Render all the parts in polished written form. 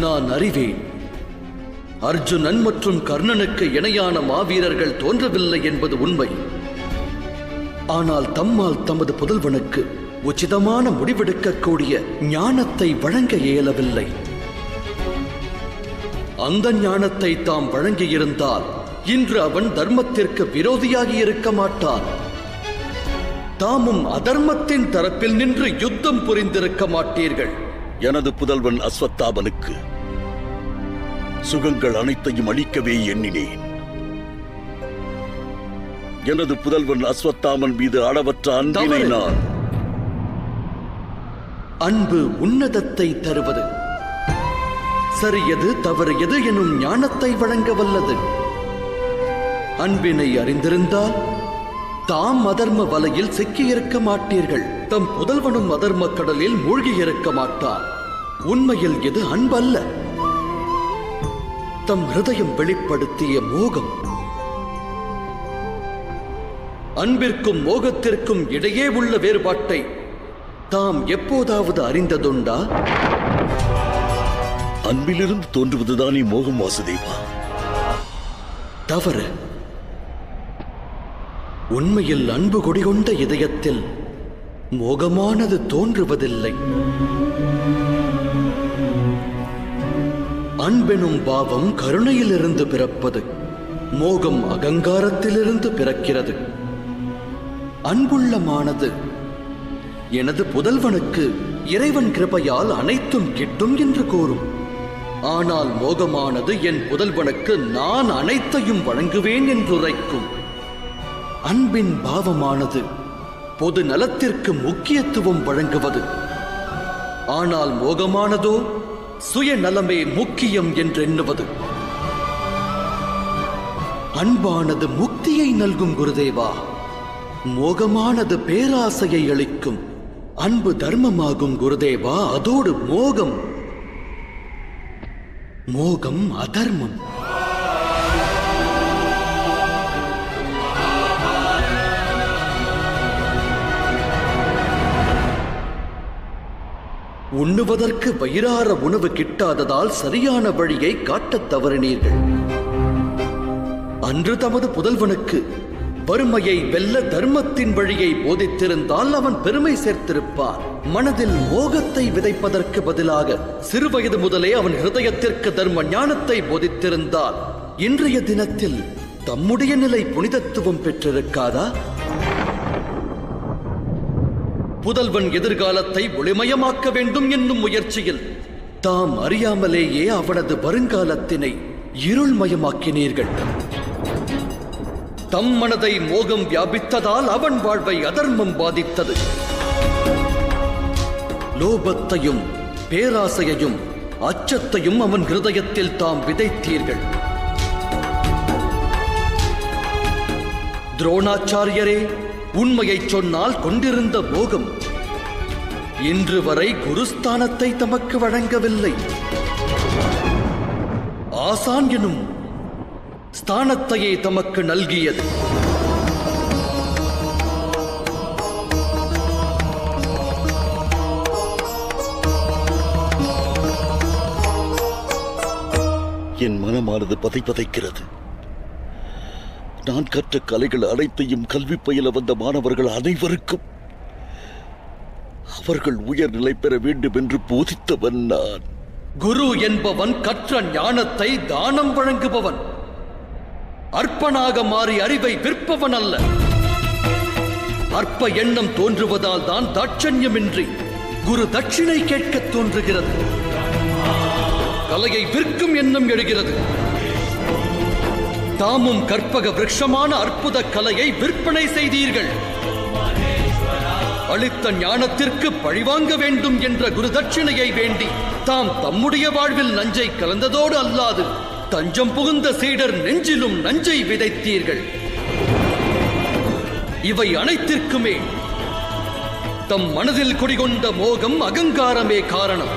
நான் அறிவேன், அர்ஜுனன் மற்றும் கர்ணனுக்கு இணையான மாவீரர்கள் தோன்றவில்லை என்பது உண்மை. ஆனால் தம்மால் தமது புதல்வனுக்கு உச்சிதமான முடிவெடுக்கக்கூடிய ஞானத்தை வழங்க இயலவில்லை. அந்த ஞானத்தை தாம் வழங்கியிருந்தால் இன்று அவன் தர்மத்திற்கு விரோதியாகி இருக்க மாட்டான். தாமும் அதர்மத்தின் தரப்பில் நின்று யுத்தம் புரிந்திருக்க மாட்டீர்கள். எனது புதல்வன் அஸ்வத்தாமனுக்கு சுகங்கள் அனைத்தையும் அளிக்கவே எண்ணினேன். எனது புதல்வன் அஸ்வத்தாமன் மீது அளவற்ற அன்பினை நான் அன்பு உன்னதத்தை தருவது, சரியது தவறு எது எனும் ஞானத்தை வழங்க வல்லது. அன்பினை அறிந்திருந்தால் தாம் அதர்ம வலையில் சிக்கியிருக்க மாட்டீர்கள். தம் புதல்வனும் அதர்ம கடலில் மூழ்கியிருக்க மாட்டான். உண்மையில் இது அன்பல்ல, தம் ஹிருதயம் வெளிப்படுத்திய மோகம். அன்பிற்கும் மோகத்திற்கும் இடையே உள்ள வேறுபாட்டை தாம் எப்போதாவது அறிந்ததுண்டா? அன்பிலிருந்து தோன்றுவதுதானே மோகம் வாசுதேவா? தவறு. உண்மையில் அன்பு கொடிகொண்ட இதயத்தில் மோகமானது தோன்றுவதில்லை. அன்பெனும் பாவம் கருணையிலிருந்து பிறப்பது, மோகம் அகங்காரத்திலிருந்து பிறக்கிறது. அன்புள்ளமானது எனது புதல்வனுக்கு இறைவன் கிருபையால் அனைத்தும் கிட்டும் என்று கூறும். ஆனால் மோகமானது என் புதல்வனுக்கு நான் அனைத்தையும் வழங்குவேன் என்றுரைக்கும். அன்பின் பாவமானது பொது நலத்திற்கு முக்கியத்துவம் வழங்குவது. ஆனால் மோகமானதோ சுயநலமே முக்கியம் என்றெண்ணுவது. அன்பானது முக்தியை நல்கும் குருதேவா, மோகமானது பேராசையை அளிக்கும். அன்பு தர்மமாகும் குருதேவா, அதோடு மோகம் அதர்மம். உண்ணுவதற்கு வயிறார உணவு கிட்டாததால் சரியான வழியை காட்டத் தவறினீர்கள். அன்று தமது புதல்வனுக்கு வறுமையை வெல்ல தர்மத்தின் வழியை போதித்திருந்தால் அவன் பெருமை சேர்த்திருப்பான். மனதில் மோகத்தை விதைப்பதற்கு பதிலாக சிறுவயது முதலே அவன் ஹிருதயத்திற்கு தர்ம ஞானத்தை போதித்திருந்தால் இன்றைய தினத்தில் தம்முடைய நிலை புனிதத்துவம் பெற்றிருக்காதா? புதல்வன் எதிர்காலத்தை ஒளிமயமாக்க வேண்டும் என்னும் முயற்சியில் தாம் அறியாமலேயே அவனது வருங்காலத்தினை இருள்மயமாக்கினீர்கள். தம் மனதை மோகம் வியாபித்ததால் அவன் வாழ்வை அதர்மம் பாதித்தது. லோபத்தையும் பேராசையையும் அச்சத்தையும் அவன் ஹிருதயத்தில் தாம் விதைத்தீர்கள். துரோணாச்சாரியரே, உண்மையை சொன்னால் கொண்டிருந்த மோகம் இன்று வரை குருஸ்தானத்தை தமக்கு வழங்கவில்லை. ஆசான் எனும் ஸ்தானத்தையே தமக்கு நல்கியது. என் மனமானது பதைக்கிறது. நான் கற்ற கலைகள் அனைத்தையும் கல்வி பயில வந்த மாணவர்கள் அனைவருக்கும் அவர்கள் உயர்நிலை பெற வேண்டும் என்று போதித்தவன் நான். குரு என்பவன் கற்ற ஞானத்தை தானம் வழங்குபவன், அர்ப்பனாக மாறி அறிவை விற்பவன் அல்ல. அற்ப எண்ணம் தோன்றுவதால் தான் தாட்சண்யமின்றி குரு தட்சிணை கேட்க தோன்றுகிறது. கலையை விற்கும் எண்ணம் எழுகிறது. தாமும் கற்பக விருட்சமான அற்புத கலையை விற்பனை செய்தீர்கள். அளித்த ஞானத்திற்கு பழிவாங்க வேண்டும் என்ற குரு தட்சிணையை வேண்டி தாம் தம்முடைய வாழ்வில் நஞ்சை கலந்ததோடு அல்லாது தஞ்சம் புகுந்த சீடர் நெஞ்சிலும் நஞ்சை விதைத்தீர்கள். இவை அனைத்திற்குமே தம் மனதில் குடிகொண்ட மோகம் அகங்காரமே காரணம்.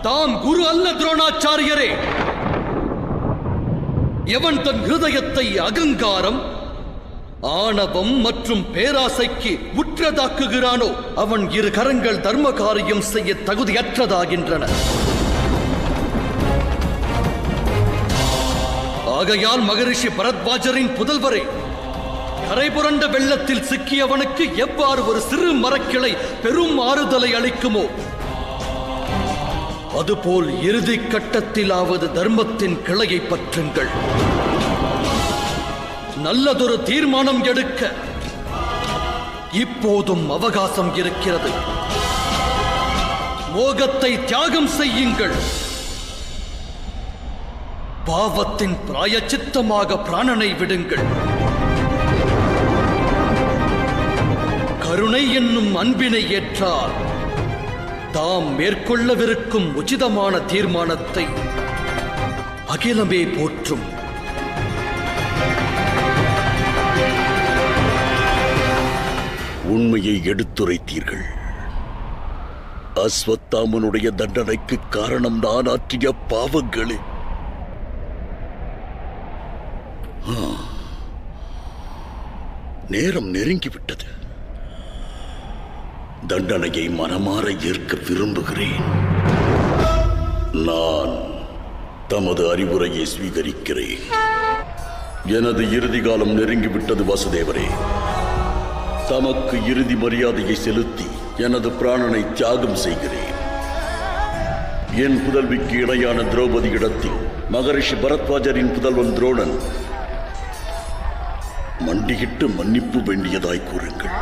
தாம் குரு அல்ல துரோணாச்சாரியரே. எவன் தன் ஹிருதயத்தை அகங்காரம், ஆணவம் மற்றும் பேராசைக்கு உற்றதாக்குகிறானோ அவன் இரு கரங்கள் தர்ம காரியம் செய்ய தகுதியற்றதாகின்றன. ஆகையால் மகரிஷி பரத்வாஜரின் புதல்வரே, கரைபுரண்ட வெள்ளத்தில் சிக்கியவனுக்கு எவ்வாறு ஒரு சிறு மரக்கிளை பெரும் ஆறுதலை அளிக்குமோ, அதுபோல் இறுதி கட்டத்திலாவது தர்மத்தின் கிளையை பற்றுங்கள். நல்லதொரு தீர்மானம் எடுக்க இப்போதும் அவகாசம் இருக்கிறது. மோகத்தை தியாகம் செய்யுங்கள். பாவத்தின் பிராயச்சித்தமாக பிராணனை விடுங்கள். கருணை என்னும் அன்பினை ஏற்றால் தாம் மேற்கொள்ளவிருக்கும் உச்சிதமான தீர்மானத்தை அகிலமே போற்றும். உண்மையை எடுத்துரைத்தீர்கள். அஸ்வத்தாமனுடைய தண்டனைக்கு காரணம் நான் ஆற்றிய பாவங்களே. நேரம் நெருங்கிவிட்டது. தண்டனையை மனமாற ஏற்க விரும்புகிறேன். நான் தமது அறிவுரையை ஸ்வீகரிக்கிறேன். எனது இறுதி காலம் நெருங்கிவிட்டது வாசுதேவரே. தமக்கு இறுதி மரியாதையை செலுத்தி எனது பிராணனை தியாகம் செய்கிறேன். என் புதல்விக்கு இணையான திரௌபதி இடத்தில் மகரிஷி பரத்வாஜரின் புதல்வன் துரோணன் மண்டியிட்டு மன்னிப்பு வேண்டியதாய் கூறுங்கள்.